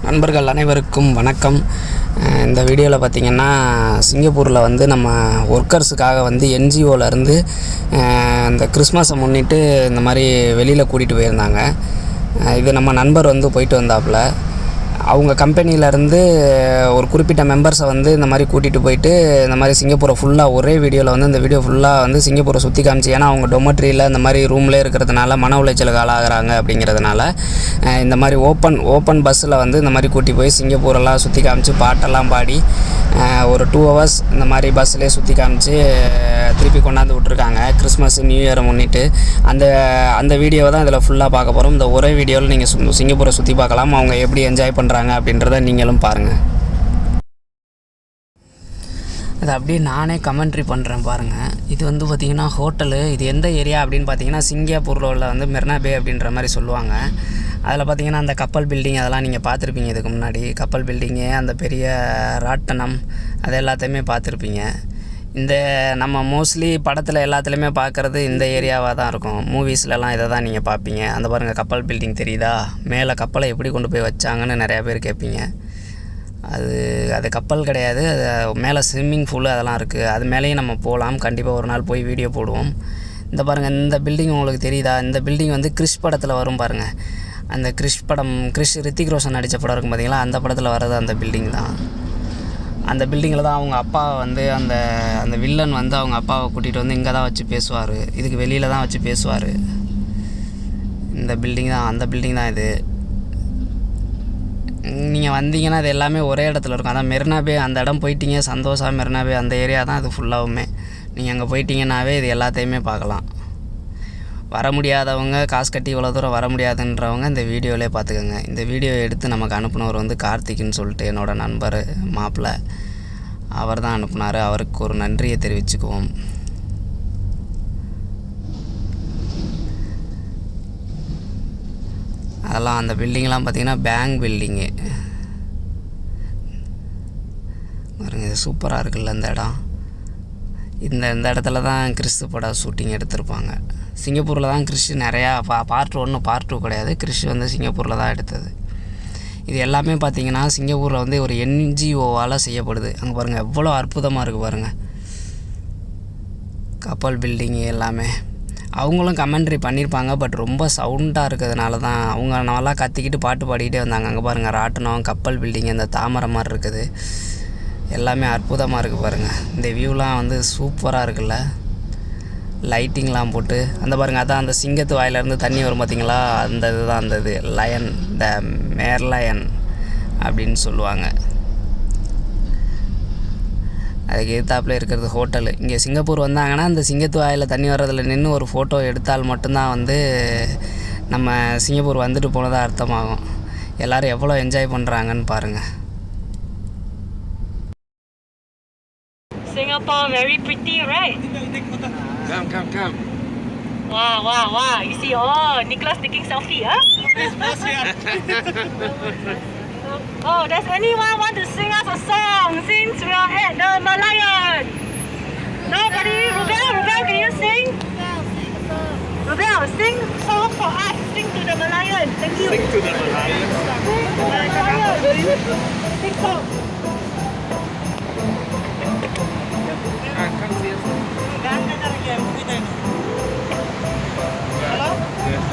நண்பர்கள் அனைவருக்கும் வணக்கம். இந்த வீடியோவில் பார்த்திங்கன்னா சிங்கப்பூரில் வந்து நம்ம ஒர்க்கர்ஸுக்காக வந்து என்ஜிஓலேருந்து இந்த கிறிஸ்மஸை முன்னிட்டு இந்த மாதிரி வெளியில் கூட்டிகிட்டு போயிருந்தாங்க. இது நம்ம நண்பர் வந்து போயிட்டு வந்தாப்புல. அவங்க கம்பெனியிலேருந்து ஒரு குறிப்பிட்ட மெம்பர்ஸை வந்து இந்த மாதிரி கூட்டிகிட்டு போயிட்டு இந்த மாதிரி சிங்கப்பூரை ஃபுல்லாக ஒரே வீடியோவில் வந்து இந்த வீடியோ ஃபுல்லாக வந்து சிங்கப்பூரை சுற்றி காமிச்சு, ஏன்னா அவங்க டொமட்ரியில் இந்த மாதிரி ரூம்லேயே இருக்கிறதுனால மன உளைச்சலுக்கு ஆளாகிறாங்க அப்படிங்கிறதுனால இந்த மாதிரி ஓப்பன் பஸ்ஸில் வந்து இந்த மாதிரி கூட்டி போய் சிங்கப்பூரெல்லாம் சுற்றி காமிச்சு பாட்டெல்லாம் பாடி ஒரு 2 hours இந்த மாதிரி பஸ்ஸிலே சுற்றி காமிச்சு திருப்பி கொண்டாந்து விட்ருக்காங்க கிறிஸ்மஸ் நியூ இயரை முன்னிட்டு. அந்த வீடியோவை தான் இதில் ஃபுல்லாக பார்க்க போகிறோம். இந்த ஒரே வீடியோவில் நீங்கள் சிங்கப்பூரை சுற்றி பார்க்கலாம். அவங்க எப்படி என்ஜாய் பண்ணுறாங்க அப்படின்றத நீங்களும் பாருங்கள். அது அப்படியே நானே கமெண்ட்ரி பண்ணுறேன் பாருங்கள். இது வந்து பார்த்திங்கன்னா ஹோட்டலு. இது எந்த ஏரியா அப்படின்னு பார்த்தீங்கன்னா சிங்கப்பூரில் உள்ள வந்து மெரினா பே அப்படின்ற மாதிரி சொல்லுவாங்க. அதில் பார்த்திங்கன்னா அந்த கப்பல் பில்டிங் அதெல்லாம் நீங்கள் பார்த்துருப்பீங்க. இதுக்கு முன்னாடி கப்பல் பில்டிங்கு, அந்த பெரிய ராட்டனம், அது எல்லாத்தையுமே பார்த்துருப்பீங்க. இந்த நம்ம மோஸ்ட்லி படத்தில் எல்லாத்துலேயுமே பார்க்குறது இந்த ஏரியாவாக தான் இருக்கும். மூவிஸ்லலாம் இதை தான் நீங்கள் பார்ப்பீங்க. அந்த பாருங்கள் கப்பல் பில்டிங் தெரியுதா? மேலே கப்பலை எப்படி கொண்டு போய் வச்சாங்கன்னு நிறையா பேர் கேட்பீங்க. அது கப்பல் கிடையாது, அது மேலே ஸ்விம்மிங் பூலு அதெல்லாம் இருக்குது. அது மேலேயும் நம்ம போகலாம். கண்டிப்பாக ஒரு நாள் போய் வீடியோ போடுவோம். இந்த பாருங்கள் இந்த பில்டிங் உங்களுக்கு தெரியுதா? இந்த பில்டிங் வந்து கிறிஷ் படத்தில் வரும் பாருங்கள். அந்த கிறிஷ் ரித்திக் ரோஷன் நடித்த படம் இருக்கும் பார்த்தீங்களா, அந்த படத்தில் வர்றது அந்த பில்டிங் தான். அந்த பில்டிங்கில் தான் அவங்க அப்பா வந்து அந்த வில்லன் வந்து அவங்க அப்பாவை கூட்டிகிட்டு வந்து இங்கே தான் வச்சு பேசுவார். இதுக்கு வெளியில் தான் வச்சு பேசுவார். இந்த பில்டிங் தான், அந்த பில்டிங் தான் இது. நீங்கள் வந்தீங்கன்னா அது எல்லாமே ஒரே இடத்துல இருக்கும். அதான் மெரினா பே, அந்த இடம் போயிட்டீங்க, சந்தோஷம் மெரினா பே அந்த ஏரியா தான் அது ஃபுல்லாகவுமே. நீங்கள் அங்கே போயிட்டீங்கன்னாவே இது எல்லாத்தையுமே பார்க்கலாம். வர முடியாதவங்க, காசு கட்டி இவ்வளோ தூரம் வர முடியாதுன்றவங்க இந்த வீடியோவிலே பார்த்துக்கோங்க. இந்த வீடியோ எடுத்து நமக்கு அனுப்புனவர் வந்து கார்த்திக்னு சொல்லிட்டு என்னோடய நண்பர் மாப்பிள்ளை, அவர் தான் அனுப்புனார். அவருக்கு ஒரு நன்றியை தெரிவிச்சுக்குவோம். அதெல்லாம் அந்த பில்டிங்லாம் பார்த்திங்கன்னா பேங்க் பில்டிங்கு பாருங்க. இது சூப்பராக இருக்குல்ல இந்த இடம். இந்த இடத்துல தான் கிறிஸ்து படம் ஷூட்டிங் எடுத்திருப்பாங்க. சிங்கப்பூரில் தான் கிறிஷ் நிறையா பார்ட் 1 பார்ட் 2 கிடையாது. கிறிஷ் வந்து சிங்கப்பூரில் தான் எடுத்தது. இது எல்லாமே பார்த்திங்கன்னா சிங்கப்பூரில் வந்து ஒரு என்ஜிஓவால் செய்யப்படுது. அங்கே பாருங்கள் எவ்வளோ அற்புதமாக இருக்குது பாருங்கள். கப்பல் பில்டிங்கு எல்லாமே அவங்களும் கமெண்ட்ரி பண்ணியிருப்பாங்க. பட் ரொம்ப சவுண்டாக இருக்கிறதுனால தான் அவங்க நல்லா கத்திக்கிட்டு பாட்டு பாடிக்கிட்டே வந்தாங்க. அங்கே பாருங்கள் ராட்டனம், கப்பல் பில்டிங், அந்த தாமரை மாதிரி இருக்குது. எல்லாமே அற்புதமாக இருக்குது பாருங்கள். இந்த வியூலாம் வந்து சூப்பராக இருக்குல்ல, லைட்டிங்லாம் போட்டு. அந்த பாருங்கள் அதான் அந்த சிங்கத்து வாயிலேருந்து தண்ணி வரும் பார்த்திங்களா, அந்த இதுதான் அந்த இது லயன், த மேர்லயன் அப்படின்னு சொல்லுவாங்க. அதுக்கு எதிர்த்தாப்பில் இருக்கிறது ஹோட்டலு. இங்கே சிங்கப்பூர் வந்தாங்கன்னா அந்த சிங்கத்து வாயில் தண்ணி வர்றதில் நின்று ஒரு ஃபோட்டோ எடுத்தால் மட்டும்தான் வந்து நம்ம சிங்கப்பூர் வந்துட்டு போனதாக அர்த்தமாகும். எல்லோரும் எவ்வளோ என்ஜாய் பண்ணுறாங்கன்னு பாருங்கள். Singapore very pretty, right? Come. Wow. You see, Nicholas taking selfie, huh? Oh, does anyone want to sing us a song since we are at the Merlion? Nobody? Rubel, can you sing? Rubel, sing song for us. Sing to the Merlion. Thank you. Sing to the Merlion. Sing to the Merlion. Sing song. Come see us. Hello? Yes.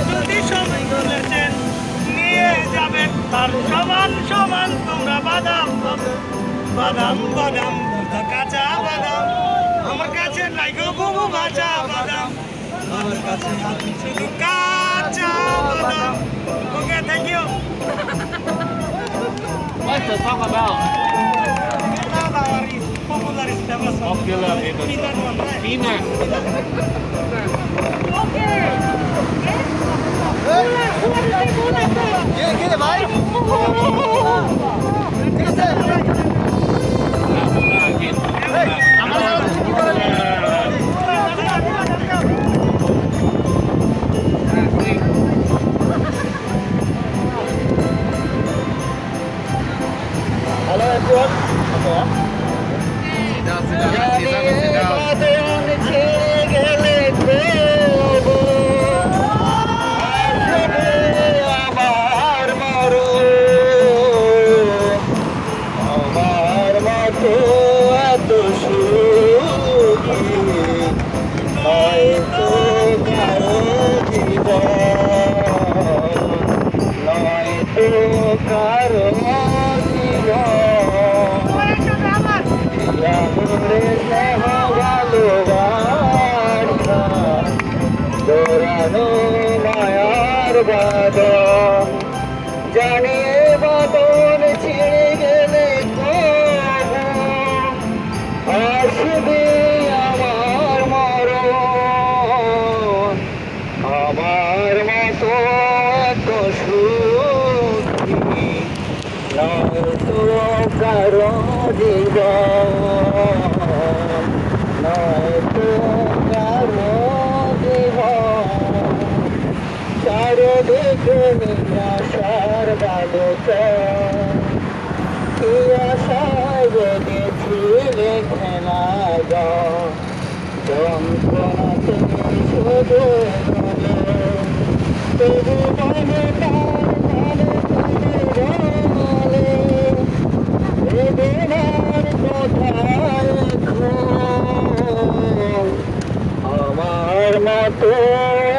যদি সবাই বলেছেন নিয়ে যাবেন তার সমান সমান তোমরা বাদাম পাবে বাদাম বাদাম কাঁচা বাদাম আমার কাছে নাই গো বুবু ভাজা বাদাম আমার কাছে শুধু কাঁচা বাদাম okay thank you What's the song about? Popular is famous Popular famous. Peanut one, right? Peanut. Hello everyone. Sit down. জানে বাদন ছিঁড়ে গেলে আসবে আমার মরণ আমার মতো এত সুখী নয়তো কারো জীবন নয়তো কারো জীবন চারদিকে নিরাশার বালুকা কি আশায় জেগেছিলে খেলা যাও যন্ত্রণাতে শুধু তবু মনে তার বলে বেদনার কোথায় আমার মতো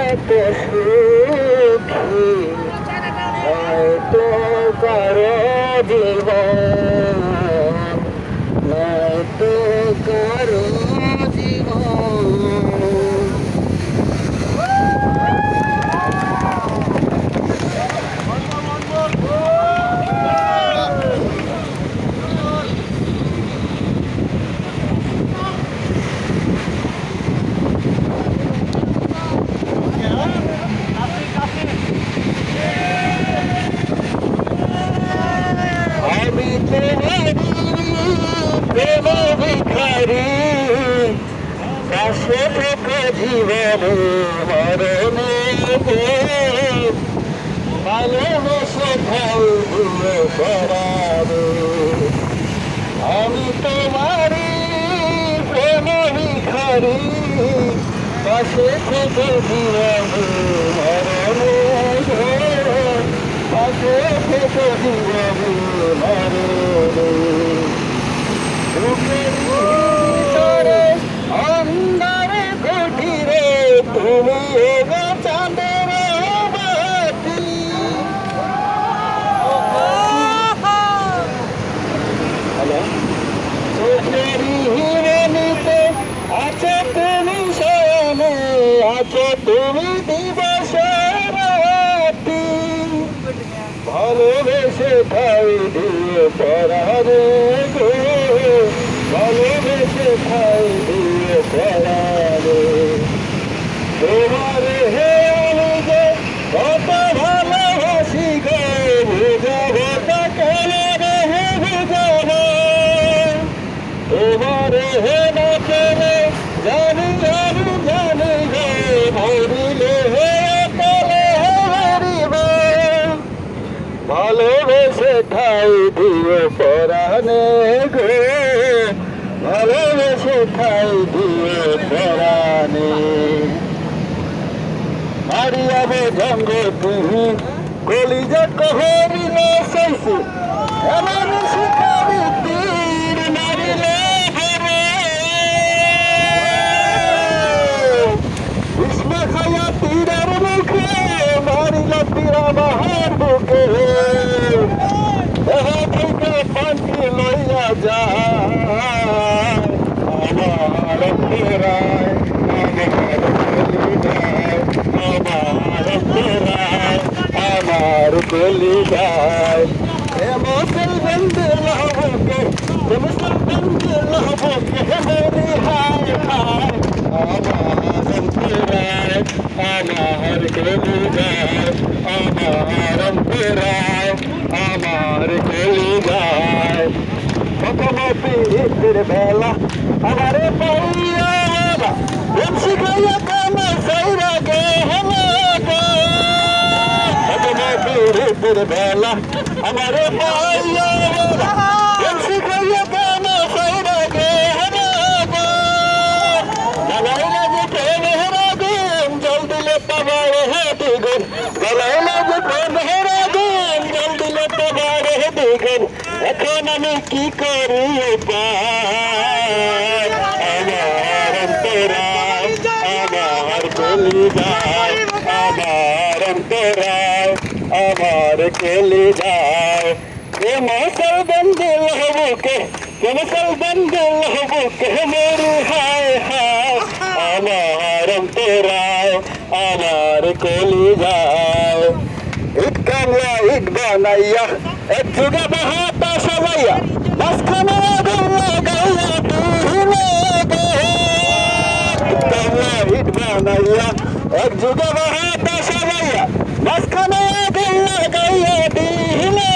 এত সুখী হয়তো কারো জীবন নয়তো কারো জীবন আমি তোমারি প্রেম ভিখারি পাশে থেকে জীবনে মরণে ভালোবেসে খাই দিয়ে করাবে আমি তোমারি প্রেম ভিখারি পাশে থেকে জীবনে মরণে পাশে থেকে জীবনে মরণে ভিতরে অন্ধারে কুঠিরে তুমি এগো চাঁদের বাতি চোখেরই হিরণিতে আছো তুমি শয়নে আছো তুমি দিবস রাতি ভালোবেসে খাই দিয়ে পরারে গো ভালোবেসে খাই দিয়ে পরারে তোমার হে আমি যে কত ভালোবাসি গো বুঝাবো তা কেন রে বুঝাবো তোমার হে না কেনে জানি আমি জানি গো মরিলে হে তলে হারিবে ভালোবেসে ঠাই দিয়ে পরানে গো ভালোবেসে ঠাই দিয়ে পরানে মারিয়াবে জঙ্গ তুমি কলিজা কহরিলে সইছে এমন শিকারি তীর মারিলে বিষ্ণু খায়া তীরের মুখ যায় আমার অন্তরায় আমার অন্তরায় আমার কলিজায় মুসলমান দিল হবকে মুসলমান দিল হবকে মেরি হায় হায় আমার অন্তরায় আমার কলিজায় আমার অন্তরায় আমার কলিজায় কখনো পীড়িতের বেলা আমারে পাইয়া বলছি গাইয়া কেন সাইরা গে কখনো পীড়িতের বেলা আমারে পাইয়া বলছি গাইয়া কেন সাইরা গে গলায় লাগে প্রেমেরা দিন জল দিলে পাবার হেঁটে গুন গলায় লাগে প্রেমেরা দিন জল দিলে পাবার হেঁটে গুন এখন আমি কি করি আমার অন্তরায় আমার কলিজায় আমার অন্তরায় আমার কলিজায় মুসলমান দিল হবকে মুসলমান দিল হবকে মেরি হায় হায় আমার অন্তরায় আমার কলিজায় ইট কামলা ইট বানাইয়া এক যুগে বাহাতা সবাইয়া মাঝখানে আগুন লাগাইয়া দিলে ইট কামলা ইট বানাইয়া এক যুগে বাহাতা সবাইয়া মাঝখানে আগুন লাগাইয়া দিলে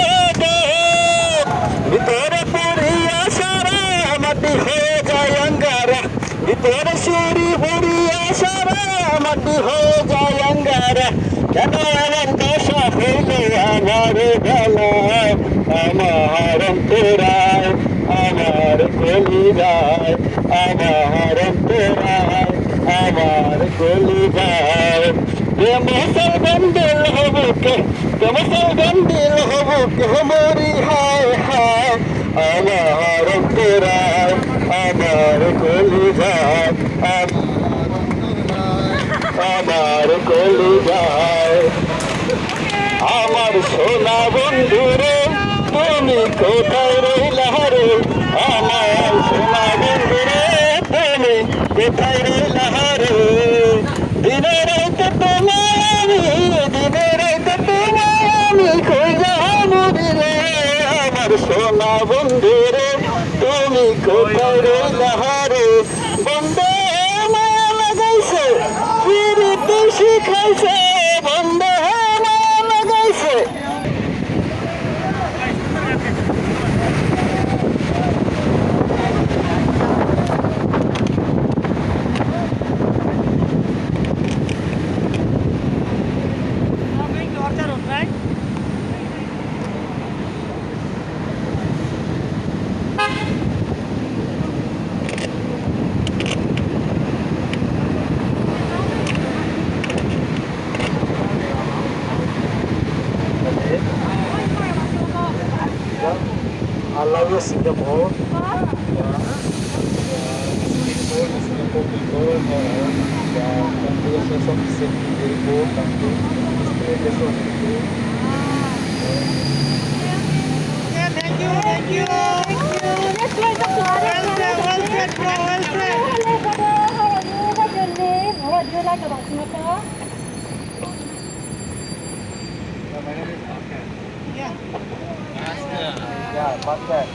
ভিতরে পুরিয়া সারা মাটি হয়ে যায় অঙ্গারা ভিতরে সিঁড়ি পুরিয়া সারা মাটি হয়ে যায় অঙ্গারা কেন এমন দশা হইলে আমার বেলায় আমার অন্তরায় আমার কলিজায় আমার অন্তরায় আমার কলিজায় মুসলমান দিল হবকে মুসলমান দিল হবকে মরি হায় হায় আমার অন্তরায় আমার কলিজায় আমার কলিজায় আমার সোনা বন্ধুরে তুমি কোথায় রইলা রে আমার সোনা বন্ধুরে তুমি কোথায় রইলা রে দিনে রাইতে তোমায় আমি দিনে রাইতে তোমায় আমি খোঁজা মরি রে আমার সোনা বন্ধুরে তুমি কোথায় রইলা রে বন্ধে মায়া লাগাইছে ফিরিতে শিখাইছে বন্ধে মায়া লাগাইছে I love you, Singapore. Singapore people, country also some safety very good country. Thank you. Let's try the Well said, well said, bro, well said. Hello, brother. How are you? What's your name? What do you like about Singapore? Yeah, but Okay,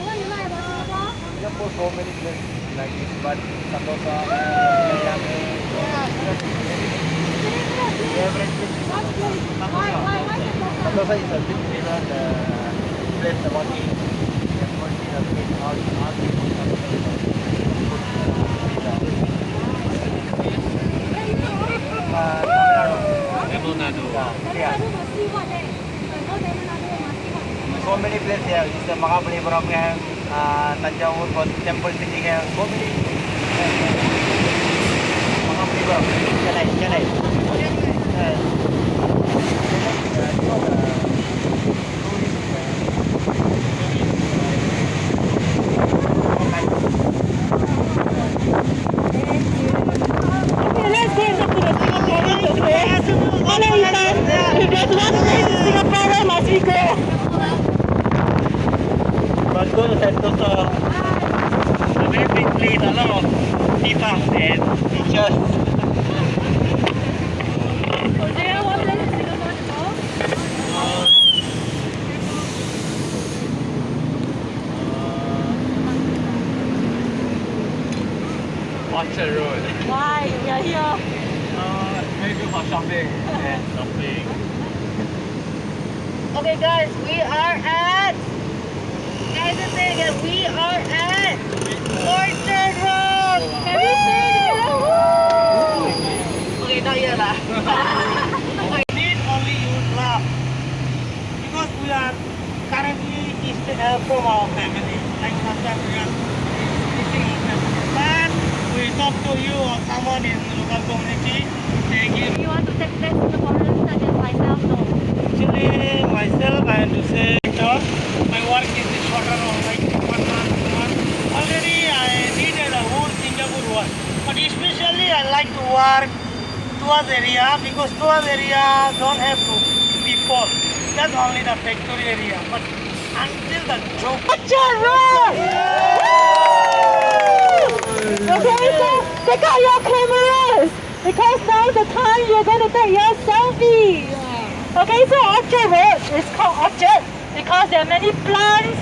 what do you like about Singapore? Singapore so many places like this, but Sentosa, favorite place is Why Sentosa? Sentosa is a big river, the place about it. Everybody has been all Tamil Nadu. Yeah. So many places here. This is Mahabalipuram है, Thanjavur temple city है. So many. Mahabalipuram, Chennai. Okay, let's go to the Singaporean okay? Hello, Ethan. If there's one place in Singapore, where must we go? But go to Sentosa. those a very big place, a lot of people and teachers. Oh, there one place in Singapore to go? Orchard Road. Why? We are here. Very good for shopping. Yeah, shopping. Okay, guys, we are at. Guys, let's say again, we are at Orchard Road. Can we say it together? Woo! Okay, not yet lah. Need only use laugh because we are currently from our family. Like sometimes we are visiting our family. But we talk to you or someone in local community, they give. You want to take that Singaporeans such as myself? No. Actually, myself, I have to say, my work is shorter of like 1 month, 2 months. Already, I needed a whole Singapore work. But especially, I like to work towards area because towards area don't have to people. That's only the factory area. But until the job. Orchard Road! Okay, so take out your cameras because now's the time you're going to take your selfie. Okay, so Orchard Road is called Orchard because there are many plants